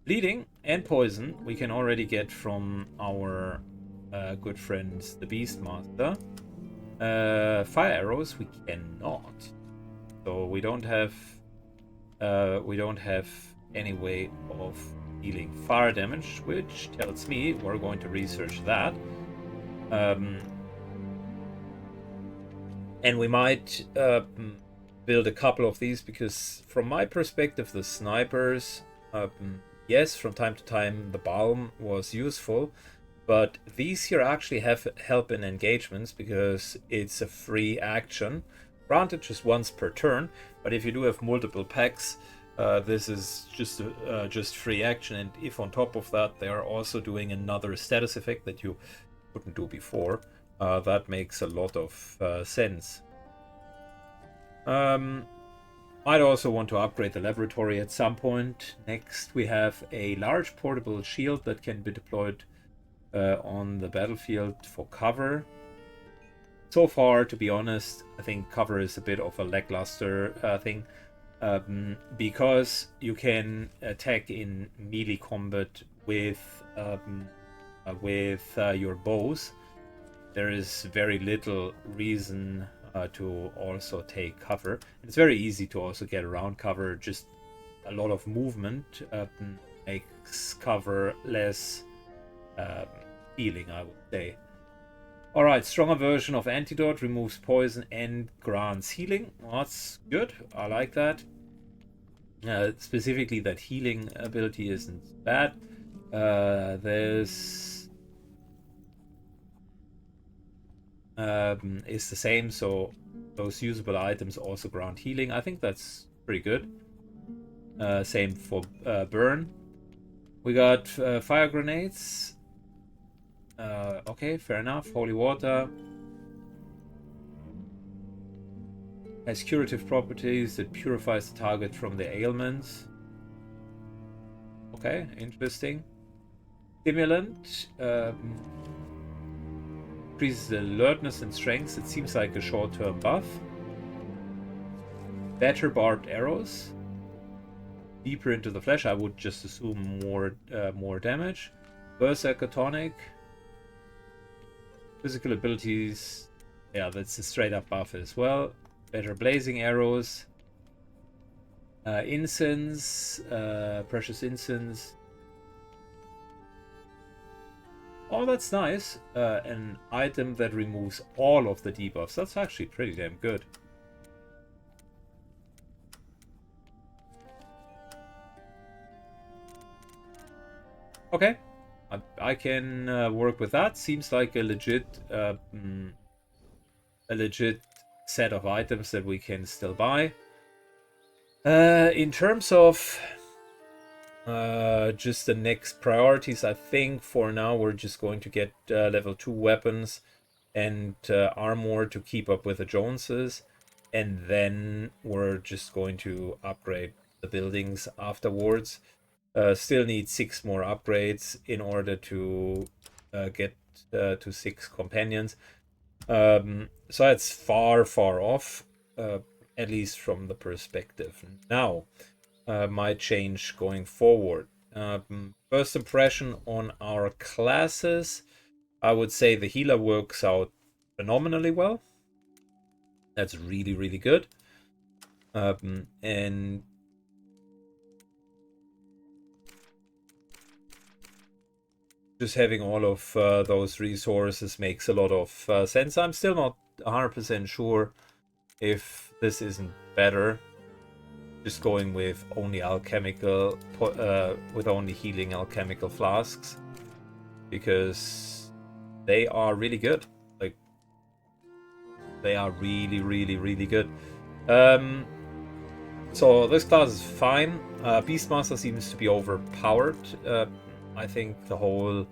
Bleeding and poison we can already get from our good friends, the Beastmaster. Fire arrows we cannot. So we don't have any way of dealing fire damage, which tells me we're going to research that. And we might build a couple of these, because from my perspective, the snipers, yes, from time to time the balm was useful, but these here actually have help in engagements because it's a free action. Granted, just once per turn, but if you do have multiple packs, this is just free action. And if on top of that they are also doing another status effect that you couldn't do before, that makes a lot of sense. I'd also want to upgrade the laboratory at some point. Next, we have a large portable shield that can be deployed on the battlefield for cover. So far, to be honest, I think cover is a bit of a lackluster thing, because you can attack in melee combat with your bows. There is very little reason to also take cover. It's very easy to also get around cover. Just a lot of movement makes cover less healing, I would say. Alright, stronger version of antidote, removes poison and grants healing. Well, that's good, I like that. Specifically, that healing ability isn't bad. There's is the same, so those usable items also grant healing. I think that's pretty good. Same for burn. We got fire grenades. Okay, fair enough. Holy water has curative properties that purifies the target from the ailments. Okay, interesting. Stimulant increases alertness and strength. It seems like a short-term buff. Better barbed arrows. Deeper into the flesh. I would just assume more damage. Berserker tonic. Physical abilities. Yeah, that's a straight-up buff as well. Better blazing arrows. Incense. Precious incense. Oh, that's nice. An item that removes all of the debuffs. That's actually pretty damn good. Okay, I can work with that. Seems like a legit set of items that we can still buy. In terms of just the next priorities, I think for now we're just going to get level 2 weapons and armor to keep up with the Joneses, and then we're just going to upgrade the buildings afterwards. Still need 6 more upgrades in order to get to 6 companions. So that's far off, at least from the perspective now. Might change going forward. First impression on our classes, I would say the healer works out phenomenally well. That's really good. And just having all of those resources makes a lot of sense. I'm still not 100% sure if this isn't better, just going with only alchemical, with only healing alchemical flasks, because they are really good. Like, they are really good. So this class is fine. Beastmaster seems to be overpowered. I think the whole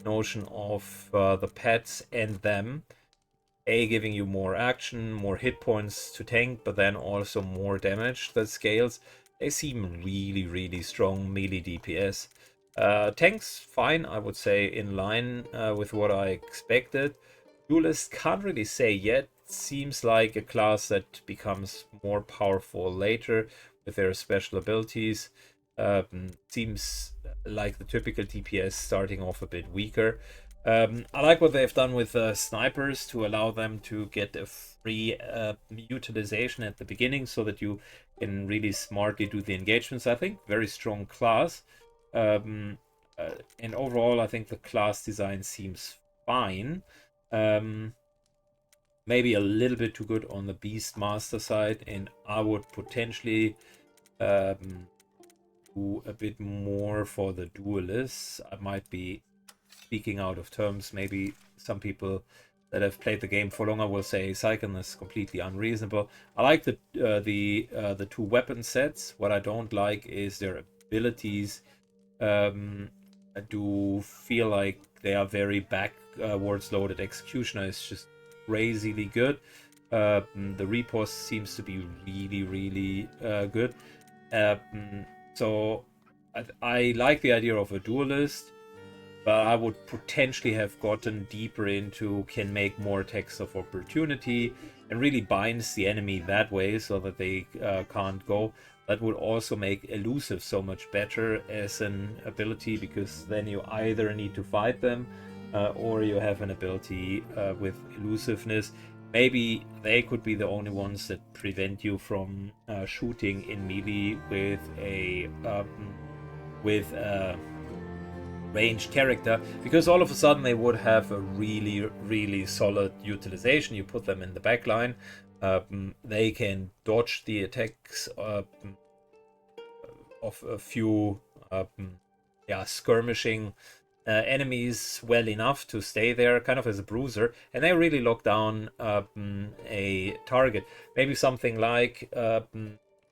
notion of the pets and them, giving you more action, more hit points to tank, but then also more damage that scales. They seem really strong melee DPS. Tanks, fine, I would say in line with what I expected. Duelist, can't really say yet. Seems like a class that becomes more powerful later with their special abilities. Seems like the typical DPS starting off a bit weaker. I like what they've done with snipers to allow them to get a free utilization at the beginning so that you can really smartly do the engagements. I think very strong class. And overall, I think the class design seems fine. Maybe a little bit too good on the Beastmaster side, and I would potentially do a bit more for the Duelists. I might be speaking out of terms. Maybe some people that have played the game for longer will say Sycon is completely unreasonable. I like the 2 weapon sets. What I don't like is their abilities. I do feel like they are very backwards loaded. Executioner is just crazily good. The riposte seems to be really good. So I like the idea of a duelist, but I would potentially have gotten deeper into can make more attacks of opportunity and really binds the enemy that way so that they can't go. That would also make elusive so much better as an ability, because then you either need to fight them or you have an ability with elusiveness. Maybe they could be the only ones that prevent you from shooting in melee with a ranged character, because all of a sudden they would have a really solid utilization. You put them in the back line, they can dodge the attacks of a few skirmishing enemies well enough to stay there kind of as a bruiser, and they really lock down a target. Maybe something like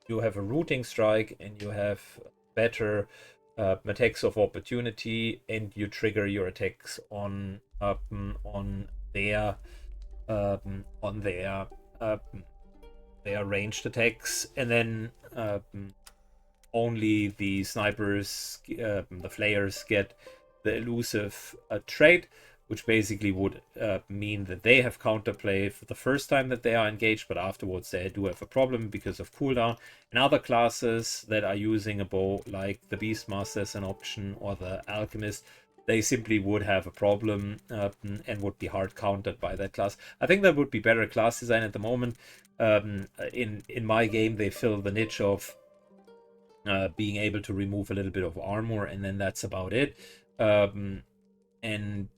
you have a rooting strike and you have better attacks of opportunity, and you trigger your attacks on their ranged attacks, and then only the snipers, the flayers, get the elusive trait, which basically would mean that they have counterplay for the first time that they are engaged, but afterwards they do have a problem because of cooldown. And other classes that are using a bow, like the Beastmaster as an option or the Alchemist, they simply would have a problem and would be hard countered by that class. I think that would be better class design at the moment. In my game, they fill the niche of being able to remove a little bit of armor, and then that's about it. And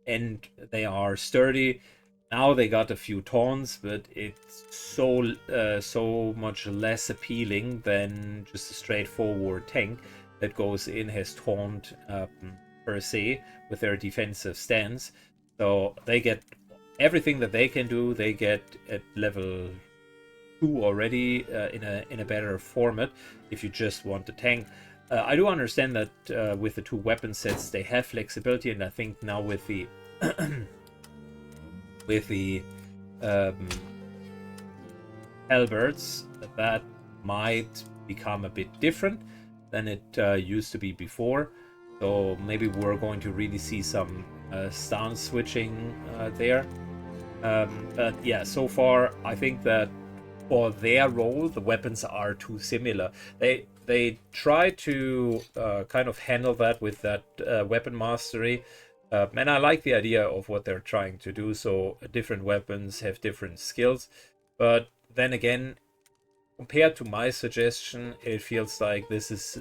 and they are sturdy. Now they got a few taunts, but it's so much less appealing than just a straightforward tank that goes in, has taunt per se with their defensive stance. So they get everything that they can do. They get at level 2 already in a better format if you just want the tank. I do understand that with the 2 weapon sets they have flexibility, and I think now with the with the halberds that might become a bit different than it used to be before. So maybe we're going to really see some stance switching there. But yeah, so far I think that for their role the weapons are too similar. They try to kind of handle that with that weapon mastery. And I like the idea of what they're trying to do. So different weapons have different skills. But then again, compared to my suggestion, it feels like this is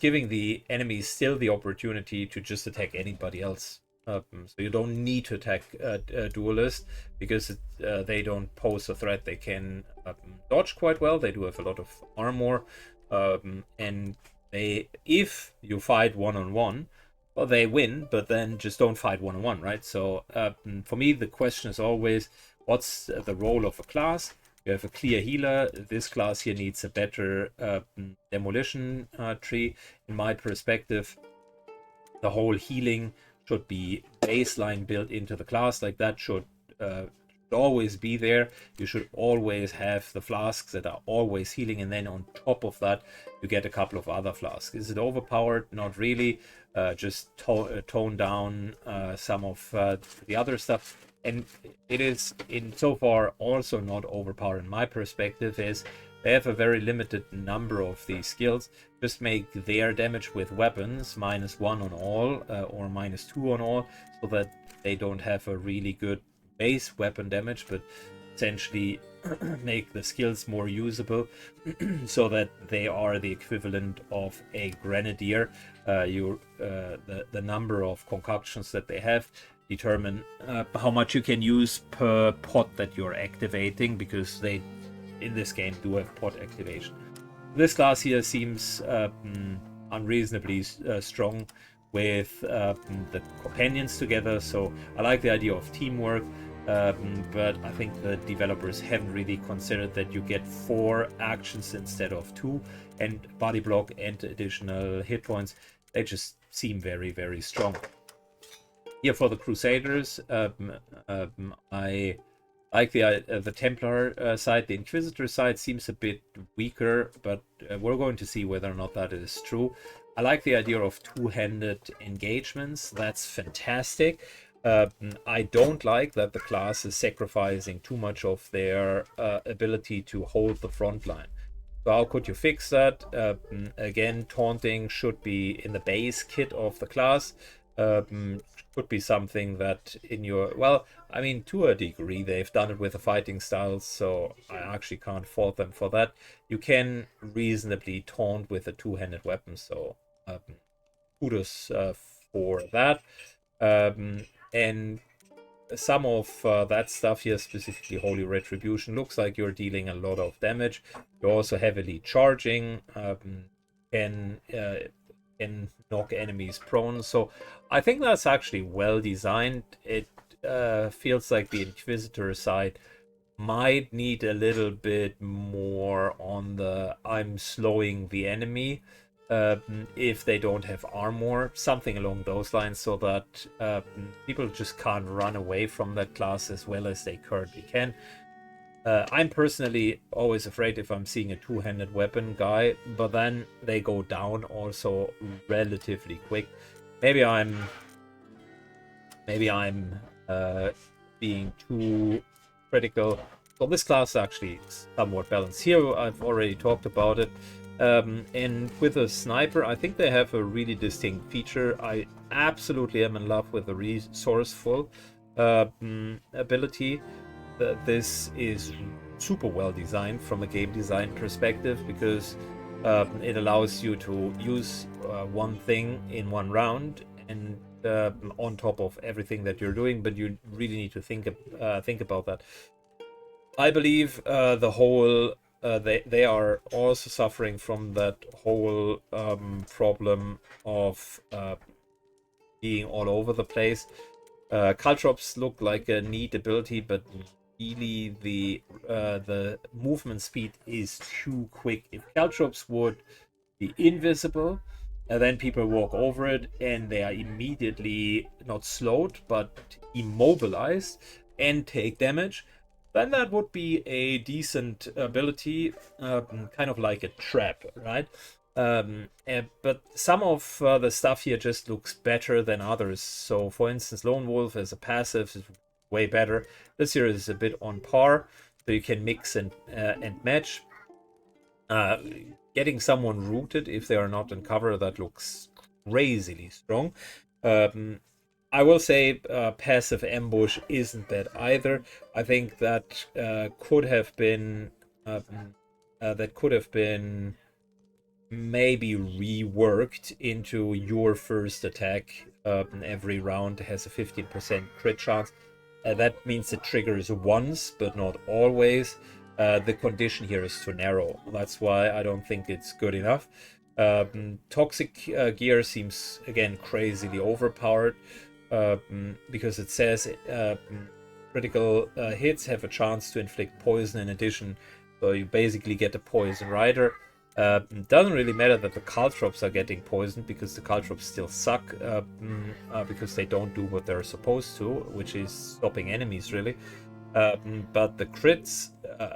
giving the enemies still the opportunity to just attack anybody else. So you don't need to attack a duelist because they don't pose a threat. They can dodge quite well. They do have a lot of armor, and if you fight one-on-one, well, they win, but then just don't fight one-on-one, right? So for me, the question is always, what's the role of a class? You have a clear healer. This class here needs a better demolition tree. In my perspective, the whole healing should be baseline built into the class. Like that should always be there. You should always have the flasks that are always healing, and then on top of that you get a couple of other flasks. Is it overpowered? Not really. Just tone down some of the other stuff, and it is in so far also not overpowered. In my perspective is they have a very limited number of these skills. Just make their damage with weapons -1 on all or -2 on all, so that they don't have a really good base weapon damage, but essentially make the skills more usable so that they are the equivalent of a grenadier. The number of concoctions that they have determine how much you can use per pot that you're activating, because they in this game do have pot activation. This class here seems unreasonably strong with the companions together, so I like the idea of teamwork, but I think the developers haven't really considered that you get 4 actions instead of 2, and body block and additional hit points. They just seem very, very strong. Here for the Crusaders, I like the Templar side. The Inquisitor side seems a bit weaker, but we're going to see whether or not that is true. I like the idea of two-handed engagements. That's fantastic. I don't like that the class is sacrificing too much of their ability to hold the front line. So how could you fix that? Again, taunting should be in the base kit of the class. Could be something that in your, well, I mean, to a degree they've done it with the fighting styles, so I actually can't fault them for that. You can reasonably taunt with a two-handed weapon, so kudos for that. And some of that stuff here, specifically Holy Retribution, looks like you're dealing a lot of damage. You're also heavily charging, can knock enemies prone, so I think that's actually well designed. It feels like the Inquisitor side might need a little bit more on the I'm slowing the enemy if they don't have armor, something along those lines, so that people just can't run away from that class as well as they currently can. I'm personally always afraid if I'm seeing a two-handed weapon guy, but then they go down also relatively quick. Maybe I'm being too critical. So this class is actually somewhat balanced. Here I've already talked about it. And with a sniper, I think they have a really distinct feature. I absolutely am in love with the resourceful ability. This is super well designed from a game design perspective, because It allows you to use one thing in one round and on top of everything that you're doing, but you really need to think about that. I believe the whole they are also suffering from that whole problem of being all over the place. Caltrops look like a neat ability, but really the movement speed is too quick. If Caltrops would be invisible, and then people walk over it and they are immediately not slowed but immobilized and take damage, then that would be a decent ability, kind of like a trap, right? But some of the stuff here just looks better than others. So for instance, Lone Wolf as a passive is way better. This here is a bit on par, so you can mix and match. Getting someone rooted if they are not in cover, that looks crazily strong. I will say passive ambush isn't bad either. I think that could have been maybe reworked into your first attack. Every round has a 15% crit chance. That means it triggers once, but not always. The condition here is too narrow. That's why I don't think it's good enough. Toxic gear seems, again, crazily overpowered, because it says critical hits have a chance to inflict poison in addition. So you basically get a poison rider. Doesn't really matter that the Caltrops are getting poisoned, because the Caltrops still suck, because they don't do what they're supposed to, which is stopping enemies, really. But the crits,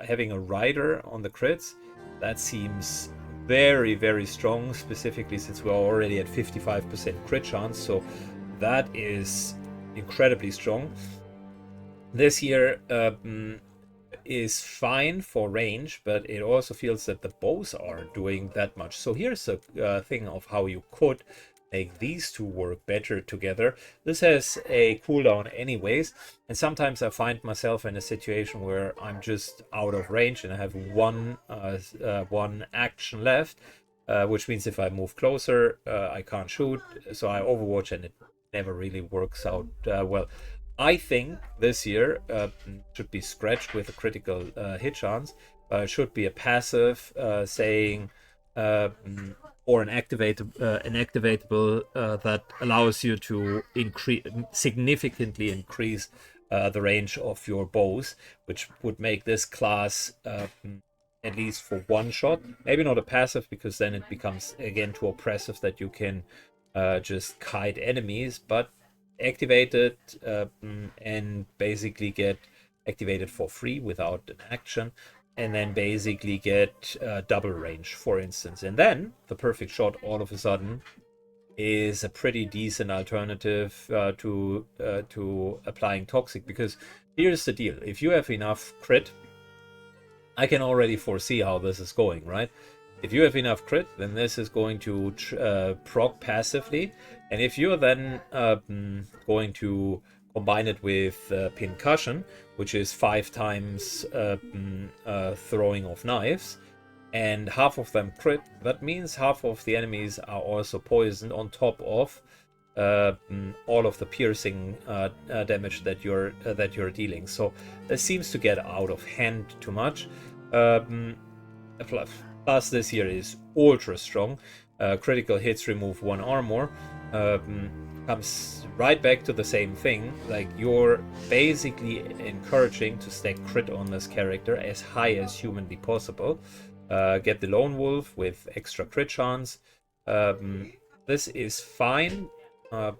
having a rider on the crits, that seems very, very strong, specifically since we're already at 55% crit chance, so that is incredibly strong. This here is fine for range, but it also feels that the bows aren't doing that much. So here's a thing of how you could make these two work better together. This has a cooldown anyways, and sometimes I find myself in a situation where I'm just out of range and I have one action left, which means if I move closer, I can't shoot, so I overwatch and it never really works out well. I think this year should be scratched with a critical hit chance. Should be a passive saying or an activatable that allows you to significantly increase the range of your bows, which would make this class at least for one shot. Maybe not a passive, because then it becomes again too oppressive that you can just kite enemies, but activate it and basically get activated for free without an action, and then basically get double range, for instance. And then the perfect shot all of a sudden is a pretty decent alternative to applying toxic, because here's the deal: if you have enough crit, I can already foresee how this is going, right? If you have enough crit, then this is going to proc passively, and if you're then going to combine it with pincushion, which is 5 times throwing of knives, and half of them crit, that means half of the enemies are also poisoned on top of all of the piercing damage that you're dealing. So this seems to get out of hand too much. Plus this here is ultra strong. Critical hits remove 1 armor. Comes right back to the same thing. Like, you're basically encouraging to stack crit on this character as high as humanly possible. Get the Lone Wolf with extra crit chance. This is fine, but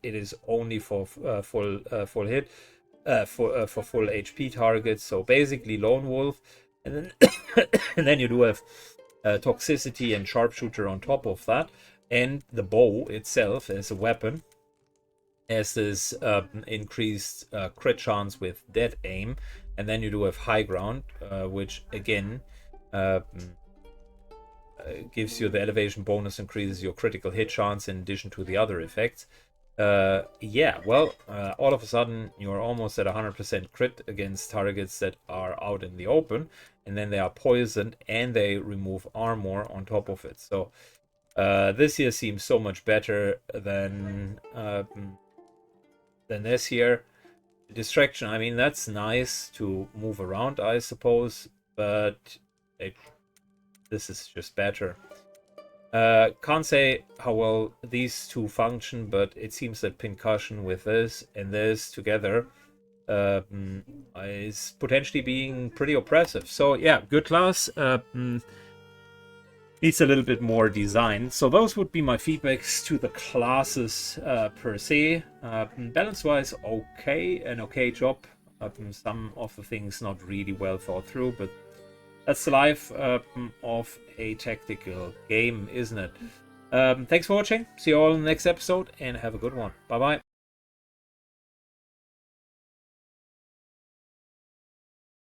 it is only for full hit, for full HP targets. So basically Lone Wolf, and then and then you do have toxicity and sharpshooter on top of that, and the bow itself as a weapon has this increased crit chance with dead aim, and then you do have high ground, which again gives you the elevation bonus, increases your critical hit chance in addition to the other effects. Yeah, well, all of a sudden you're almost at 100% crit against targets that are out in the open, and then they are poisoned and they remove armor on top of it. So this here seems so much better than this here. Distraction, I mean, that's nice to move around, I suppose, but this is just better. Can't say how well these two function, but it seems that pincushion with this and this together is potentially being pretty oppressive. So yeah, good class. Needs a little bit more design. So those would be my feedbacks to the classes per se. Balance-wise, okay, an okay job. Some of the things not really well thought through, but that's the life of a tactical game, isn't it? Thanks for watching. See you all in the next episode, and have a good one. Bye-bye.